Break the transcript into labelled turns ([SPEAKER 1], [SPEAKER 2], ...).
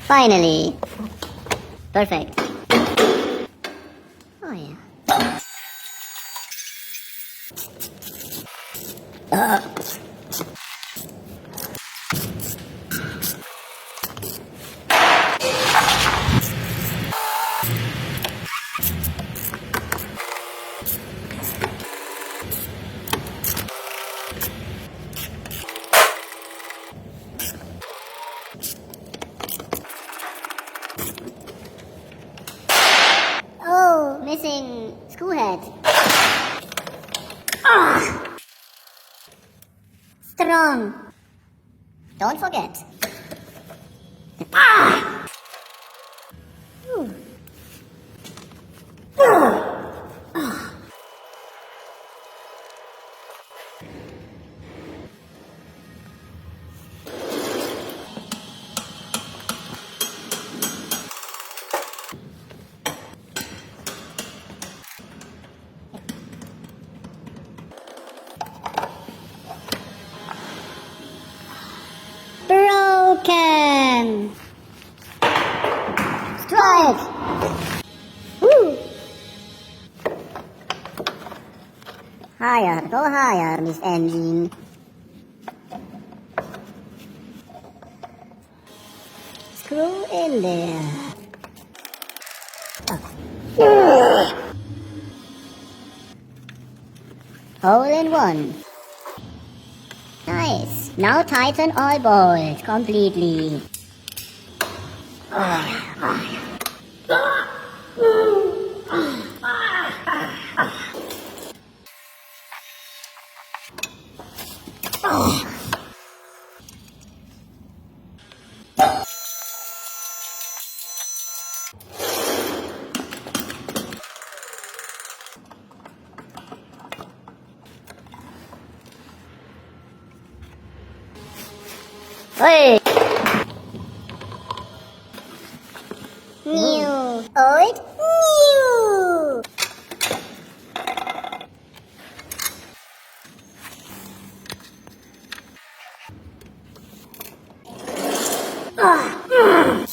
[SPEAKER 1] Finally. Perfect. Oh yeah. Oh, missing screw head. Ah! Strong. Don't forget. Ah! Ooh. Broken. Strike. Woo. Higher, go higher, Miss Engine. Screw in there. Hole in one. Nice. Now tighten all bolts completely. Hey! New. Old. New. Ah.